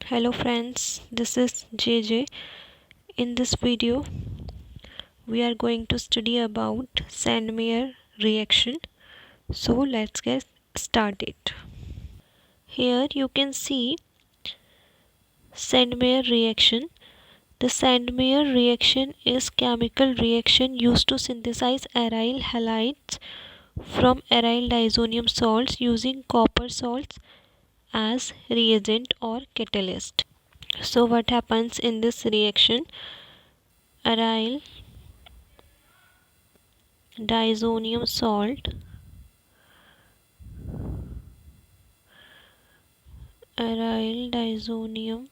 Hello friends, this is JJ. In this video, we are going to study about Sandmeyer reaction. So let's get started. Here you can see Sandmeyer reaction. The Sandmeyer reaction is chemical reaction used to synthesize aryl halides from aryl diazonium salts using copper salts as reagent or catalyst. So what happens in this reaction? Aryl diazonium salt aryl diazonium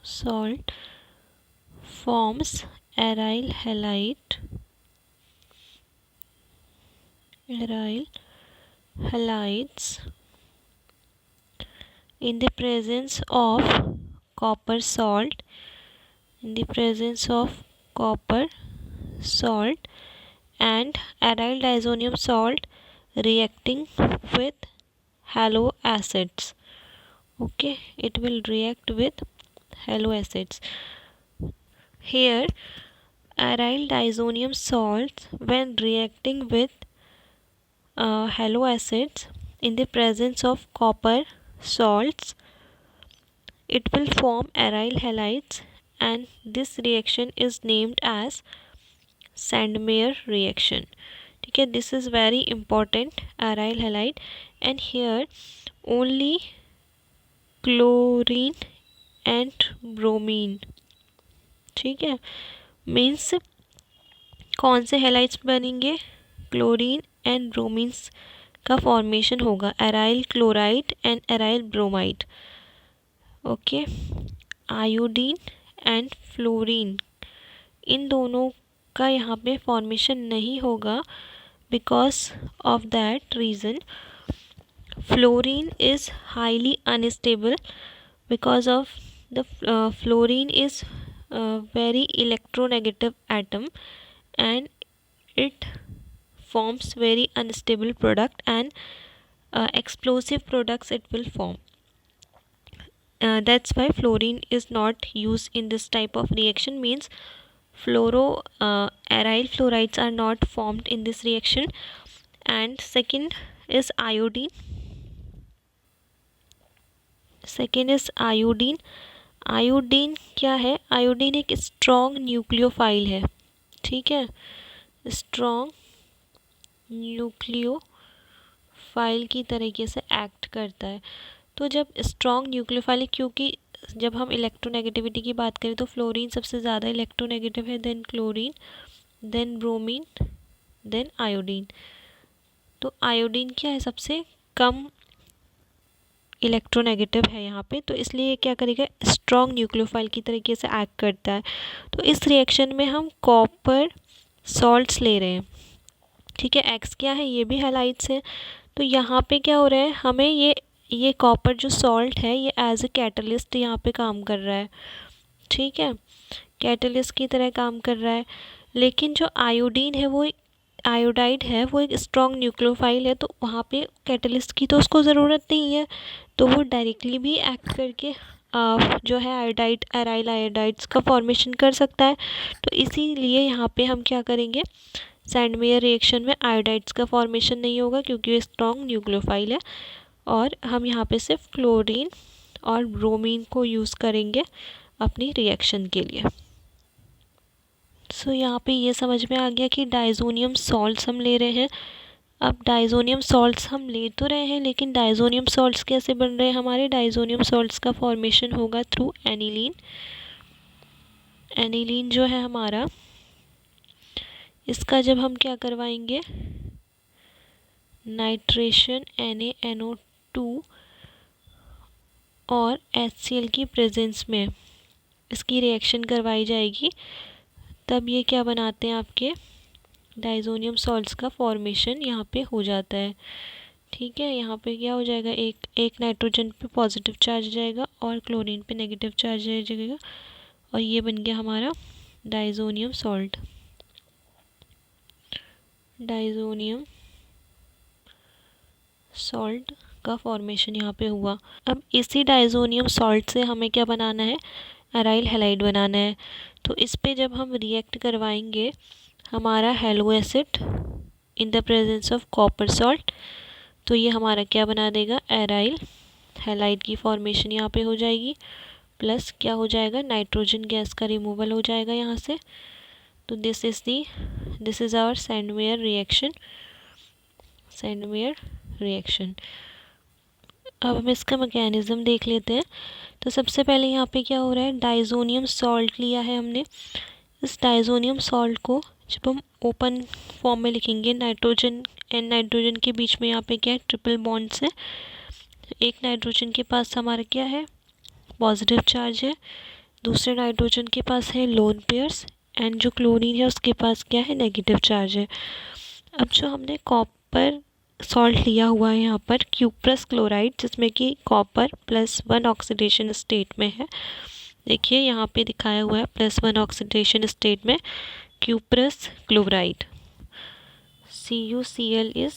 salt forms aryl halides in the presence of copper salt and aryl diazonium salt reacting with halo acids. Okay, it will react with halo acids. Here aryl diazonium salts, when reacting with halo acids in the presence of copper salts, it will form aryl halides, and this reaction is named as Sandmeyer reaction. Okay, this is very important, aryl halide, and here only chlorine and bromine, ठीक है, means कौन से halides बनेंगे? Chlorine and ब्रोमीन्स का formation होगा, aryl chloride and aryl bromide. Okay, iodine and fluorine, इन दोनों का यहाँ पे फॉर्मेशन नहीं होगा. Because of that reason fluorine is highly unstable, because of the fluorine is a very electronegative atom, and it forms very unstable product, and explosive products it will form. That's why fluorine is not used in this type of reaction, means aryl fluorides are not formed in this reaction. And second is iodine. Iodine क्या है? Iodine एक strong nucleophile है, ठीक है, strong nucleophile की तरीके से act करता है. तो जब स्ट्रॉन्ग न्यूक्लियोफाइल, क्योंकि जब हम इलेक्ट्रोनेगेटिविटी की बात करें तो फ्लोरीन सबसे ज़्यादा इलेक्ट्रोनेगेटिव है, then chlorine, then bromine, then iodine. तो आयोडीन क्या है? सबसे कम इलेक्ट्रोनेगेटिव है यहाँ पे, तो इसलिए क्या करेगा? स्ट्रॉन्ग न्यूक्लियोफाइल की तरीके से एक्ट करता है. तो इस रिएक्शन में हम कॉपर सॉल्ट्स ले रहे हैं, ठीक है. एक्स क्या है? ये भी हैलाइड्स है. तो यहाँ पे क्या हो रहा है? हमें ये कॉपर जो सॉल्ट है ये एज ए कैटलिस्ट यहाँ पे काम कर रहा है, ठीक है, कैटलिस्ट की तरह काम कर रहा है. लेकिन जो आयोडीन है, वो आयोडाइड है, वो एक स्ट्रॉन्ग न्यूक्लियोफाइल है, तो वहाँ पे कैटलिस्ट की तो उसको ज़रूरत नहीं है, तो वो डायरेक्टली भी एक्ट करके जो है एराइल आयोडाइड्स का फॉर्मेशन कर सकता है. तो इसीलिए यहाँ पे हम क्या करेंगे? सैंडमेयर रिएक्शन में आयोडाइड्स का फॉर्मेशन नहीं होगा, क्योंकि ये स्ट्रॉन्ग न्यूक्लियोफाइल है, और हम यहाँ पे सिर्फ क्लोरीन और ब्रोमीन को यूज़ करेंगे अपनी रिएक्शन के लिए. सो यहाँ पे ये समझ में आ गया कि डाइज़ोनियम सॉल्ट्स हम ले रहे हैं. अब डाइज़ोनियम सॉल्ट्स हम ले तो रहे हैं, लेकिन डाइज़ोनियम सॉल्ट्स कैसे बन रहे हैं हमारे? डाइज़ोनियम सॉल्ट्स का फॉर्मेशन होगा थ्रू एनिलीन. एनिलीन जो है हमारा, इसका जब हम क्या करवाएंगे? नाइट्रेशन NaNO2 और HCl की प्रेजेंस में इसकी रिएक्शन करवाई जाएगी, तब ये क्या बनाते हैं? आपके डाइज़ोनियम सॉल्ट्स का फॉर्मेशन यहाँ पे हो जाता है, ठीक है. यहाँ पे क्या हो जाएगा? एक नाइट्रोजन पे पॉजिटिव चार्ज जाएगा और क्लोरीन पे नेगेटिव चार्ज जाएगा, और ये बन गया हमारा डाइज़ोनियम सॉल्ट. डाइज़ोनियम सॉल्ट का फॉर्मेशन यहाँ पे हुआ। अब इसी डाइज़ोनियम सॉल्ट से हमें क्या बनाना है, एराइल हैलाइड बनाना है। तो इस पे जब हम रिएक्ट करवाएंगे हमारा hello acid in the presence of copper salt, तो ये हमारा क्या बना देगा, एराइल हैलाइड की फॉर्मेशन यहाँ पे हो जाएगी। प्लस क्या हो जाएगा, नाइट्रोजन गैस का रिमूवल हो जाएगा यहाँ से। तो this is our Sandmeyer reaction, अब हम इसका मैकेनिज़्म देख लेते हैं। तो सबसे पहले यहाँ पे क्या हो रहा है, डाइज़ोनियम सॉल्ट लिया है हमने। इस डाइज़ोनियम सॉल्ट को जब हम ओपन फॉर्म में लिखेंगे, नाइट्रोजन एंड नाइट्रोजन के बीच में यहाँ पे क्या है, ट्रिपल बॉन्ड्स है। एक नाइट्रोजन के पास हमारा क्या है, पॉजिटिव चार्ज है, दूसरे नाइट्रोजन के पास है लोन पेयर्स, एंड जो क्लोरीन है उसके पास क्या है, नेगेटिव चार्ज है। अब जो हमने कॉपर सॉल्ट लिया हुआ है यहाँ पर क्यूप्रस क्लोराइड, जिसमें कि कॉपर +1 ऑक्सीडेशन स्टेट में है। देखिए यहाँ पे दिखाया हुआ है +1 ऑक्सीडेशन स्टेट में cuprous chloride, CuCl is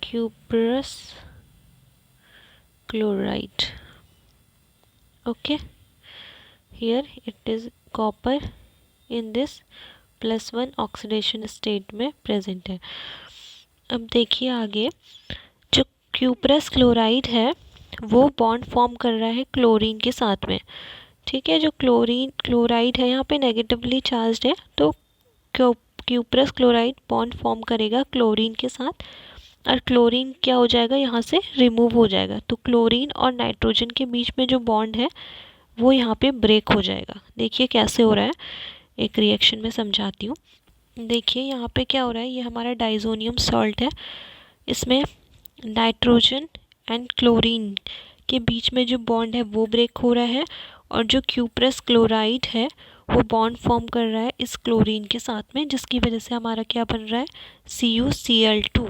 cuprous chloride. Okay, here it is copper in this +1 oxidation state में प्रेजेंट है। अब देखिए आगे, जो क्यूप्रस क्लोराइड है वो बॉन्ड फॉर्म कर रहा है क्लोरीन के साथ में। ठीक है, जो क्लोराइड है यहाँ पे नेगेटिवली चार्ज्ड है, तो क्यूप्रस क्लोराइड बॉन्ड फॉर्म करेगा क्लोरीन के साथ, और क्लोरीन क्या हो जाएगा, यहाँ से रिमूव हो जाएगा। तो क्लोरीन और नाइट्रोजन के बीच में जो बॉन्ड है वो यहाँ पे ब्रेक हो जाएगा। देखिए कैसे हो रहा है, एक रिएक्शन में समझाती हूँ। देखिए यहाँ पे क्या हो रहा है, ये हमारा डाइज़ोनियम सॉल्ट है, इसमें नाइट्रोजन एंड क्लोरीन के बीच में जो बॉन्ड है वो ब्रेक हो रहा है, और जो क्यूप्रस क्लोराइड है वो बॉन्ड फॉर्म कर रहा है इस क्लोरीन के साथ में, जिसकी वजह से हमारा क्या बन रहा है, CuCl2।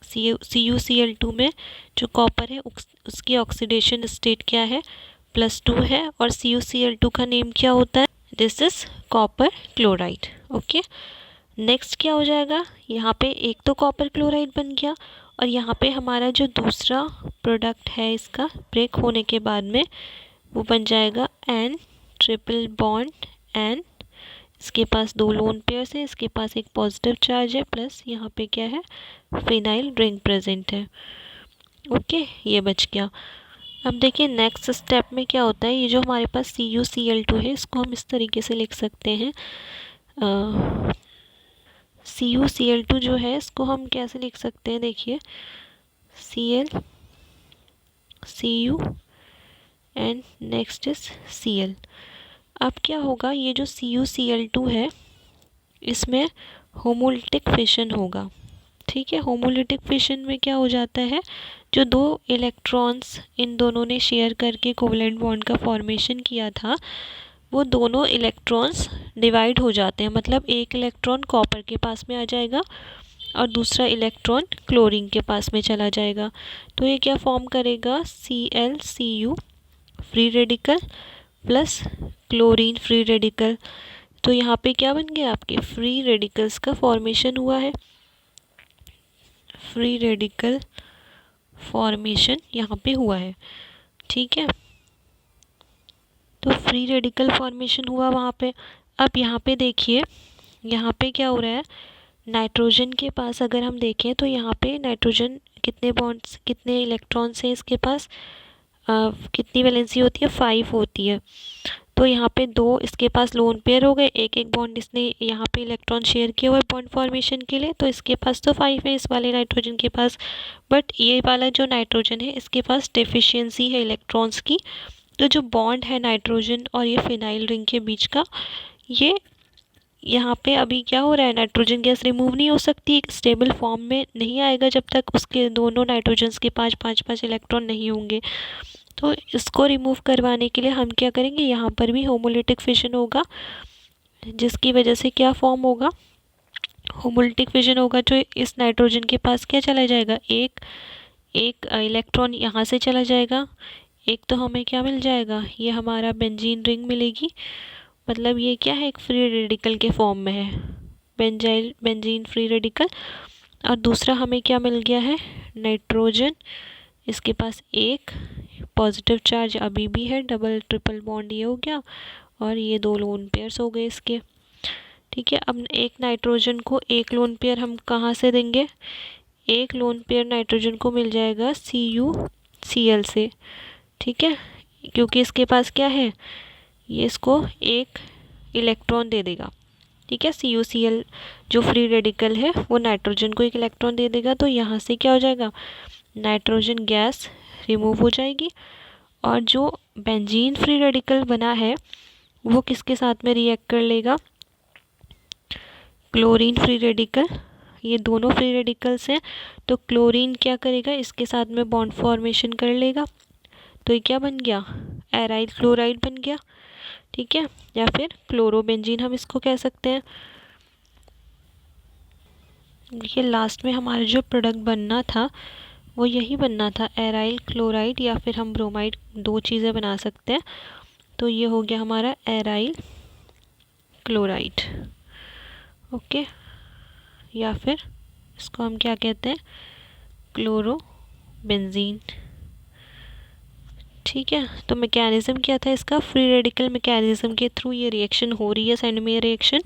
CuCl2 में जो कॉपर है उसकी ऑक्सीडेशन स्टेट क्या है, +2 है, और CuCl2 का नेम क्या होता है, this is copper chloride. Okay, next क्या हो जाएगा, यहाँ पे एक तो कॉपर क्लोराइड बन गया, और यहाँ पे हमारा जो दूसरा प्रोडक्ट है इसका ब्रेक होने के बाद में वो बन जाएगा N ट्रिपल बॉन्ड N, इसके पास 2 लोन पेयर्स है, इसके पास एक पॉजिटिव चार्ज है, प्लस यहाँ पे क्या है, फिनाइल रिंग प्रेजेंट है। ओके, ये बच गया। अब देखिए नेक्स्ट स्टेप में क्या होता है, ये जो हमारे पास CuCl2 है इसको हम इस तरीके से लिख सकते हैं, CuCl2 जो है इसको हम कैसे लिख सकते हैं, देखिए Cl Cu and next is Cl। अब क्या होगा, ये जो CuCl2 है इसमें होमोलिटिक फिशन होगा। ठीक है, होमोलिटिक फिशन में क्या हो जाता है, जो 2 इलेक्ट्रॉन्स इन दोनों ने शेयर करके कोवलेंट बॉन्ड का फॉर्मेशन किया था, वो दोनों इलेक्ट्रॉन्स डिवाइड हो जाते हैं। मतलब एक इलेक्ट्रॉन कॉपर के पास में आ जाएगा और दूसरा इलेक्ट्रॉन क्लोरीन के पास में चला जाएगा। तो ये क्या फॉर्म करेगा, ClCu free radical plus chlorine free radical. तो यहाँ पे क्या बन गया, आपके फ्री रेडिकल्स का फॉर्मेशन हुआ है, फ्री रेडिकल फॉर्मेशन यहाँ पे हुआ है। ठीक है, तो फ्री रेडिकल फॉर्मेशन हुआ वहाँ पे। अब यहाँ पे देखिए, यहाँ पे क्या हो रहा है, नाइट्रोजन के पास अगर हम देखें तो यहाँ पे नाइट्रोजन कितने बॉन्ड्स, कितने इलेक्ट्रॉन्स हैं इसके पास, कितनी वैलेंसी होती है, 5 होती है। तो यहाँ पे 2 इसके पास लोन पेयर हो गए, एक एक बॉन्ड इसने यहाँ पे इलेक्ट्रॉन शेयर किया हुआ है बॉन्ड फॉर्मेशन के लिए, तो इसके पास तो 5 है इस वाले नाइट्रोजन के पास। बट ये वाला जो नाइट्रोजन है इसके पास डेफिशिएंसी है इलेक्ट्रॉन्स की। तो जो बॉन्ड है नाइट्रोजन और ये फिनाइल रिंग के बीच का, ये यहाँ पे अभी क्या हो रहा है, नाइट्रोजन गैस रिमूव नहीं हो सकती, एक स्टेबल फॉर्म में नहीं आएगा जब तक उसके दोनों नाइट्रोजन्स के 5 इलेक्ट्रॉन नहीं होंगे। तो इसको रिमूव करवाने के लिए हम क्या करेंगे, यहाँ पर भी होमोलिटिक फिशन होगा, जिसकी वजह से क्या फॉर्म होगा, होमोलिटिक फिशन होगा। जो इस नाइट्रोजन के पास क्या चला जाएगा, एक इलेक्ट्रॉन यहाँ से चला जाएगा, एक तो हमें क्या मिल जाएगा, ये हमारा बेंजीन रिंग मिलेगी। मतलब ये क्या है, एक फ्री रेडिकल के फॉर्म में है, बेंजीन फ्री रेडिकल। और दूसरा हमें क्या मिल गया है, नाइट्रोजन, इसके पास एक पॉजिटिव चार्ज अभी भी है, डबल ट्रिपल बॉन्ड ये हो गया, और ये 2 लोन पेयर्स हो गए इसके। ठीक है, अब एक नाइट्रोजन को एक लोन पेयर हम कहाँ से देंगे, एक लोन पेयर नाइट्रोजन को मिल जाएगा CuCl से। ठीक है, क्योंकि इसके पास क्या है, ये इसको एक इलेक्ट्रॉन दे देगा। ठीक है, CuCl जो फ्री रेडिकल है वो नाइट्रोजन को एक इलेक्ट्रॉन दे देगा, तो यहाँ से क्या हो जाएगा, नाइट्रोजन गैस रिमूव हो जाएगी, और जो बेंजीन फ्री रेडिकल बना है वो किसके साथ में रिएक्ट कर लेगा, क्लोरीन फ्री रेडिकल। ये दोनों फ्री रेडिकल्स हैं, तो क्लोरीन क्या करेगा, इसके साथ में बॉन्ड फॉर्मेशन कर लेगा, तो ये क्या बन गया, एराइल क्लोराइड बन गया। ठीक है, या फिर क्लोरोबेंजीन हम इसको कह सकते हैं। ये लास्ट में हमारा जो प्रोडक्ट बनना था वो यही बनना था, एराइल क्लोराइड, या फिर हम ब्रोमाइड, 2 चीज़ें बना सकते हैं। तो ये हो गया हमारा एराइल क्लोराइड। ओके, या फिर इसको हम क्या कहते हैं, क्लोरोबेंजीन। ठीक है, तो मैकेनिज्म क्या था इसका, फ्री रेडिकल मैकेनिज्म के थ्रू ये रिएक्शन हो रही है, सेंडमेयर रिएक्शन।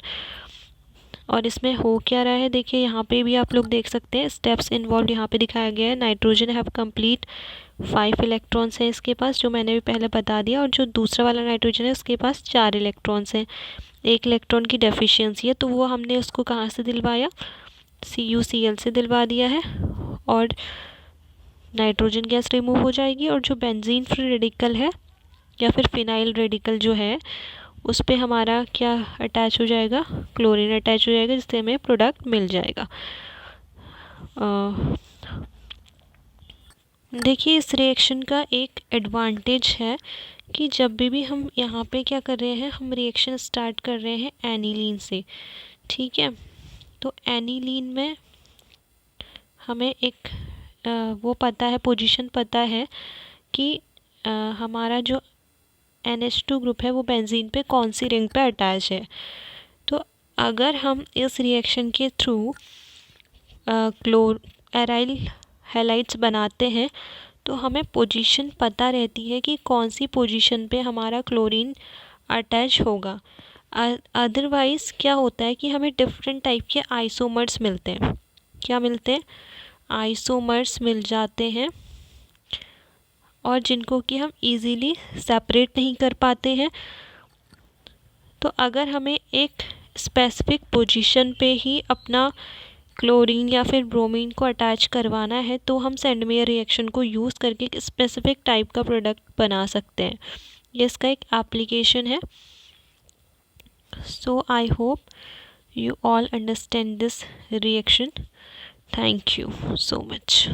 और इसमें हो क्या रहा है, देखिए यहाँ पे भी आप लोग देख सकते हैं स्टेप्स इन्वॉल्व यहाँ पे दिखाया गया है। नाइट्रोजन हैव कंप्लीट 5 इलेक्ट्रॉन्स हैं इसके पास, जो मैंने भी पहले बता दिया, और जो दूसरा वाला नाइट्रोजन है उसके पास 4 इलेक्ट्रॉन्स हैं, 1 इलेक्ट्रॉन की डेफिशिएंसी है, तो वो हमने उसको कहाँ से दिलवाया, CuCl से दिलवा दिया है, और नाइट्रोजन गैस रिमूव हो जाएगी, और जो बेंजीन फ्री रेडिकल है या फिर फिनाइल रेडिकल जो है उस पर हमारा क्या अटैच हो जाएगा, क्लोरीन अटैच हो जाएगा, जिससे हमें प्रोडक्ट मिल जाएगा। देखिए इस रिएक्शन का एक एडवांटेज है कि जब भी हम यहाँ पे क्या कर रहे हैं, हम रिएक्शन स्टार्ट कर रहे हैं एनिलीन से। ठीक है, तो एनिलीन में हमें एक वो पता है, पोजीशन पता है कि हमारा जो NH2 ग्रुप है वो बेंजीन पे कौन सी रिंग पे अटैच है। तो अगर हम इस रिएक्शन के थ्रू एराइल हैलाइड्स बनाते हैं तो हमें पोजीशन पता रहती है कि कौन सी पोजीशन पे हमारा क्लोरीन अटैच होगा। अदरवाइज़ क्या होता है कि हमें डिफरेंट टाइप के आइसोमर्स मिलते हैं। क्या मिलते हैं, आइसोमर्स मिल जाते हैं, और जिनको कि हम इजीली सेपरेट नहीं कर पाते हैं। तो अगर हमें एक स्पेसिफिक पोजीशन पे ही अपना क्लोरीन या फिर ब्रोमीन को अटैच करवाना है तो हम सेंडमेयर रिएक्शन को यूज़ करके एक स्पेसिफिक टाइप का प्रोडक्ट बना सकते हैं। ये इसका एक एप्लीकेशन है। So I hope you all understand this reaction. Thank you so much.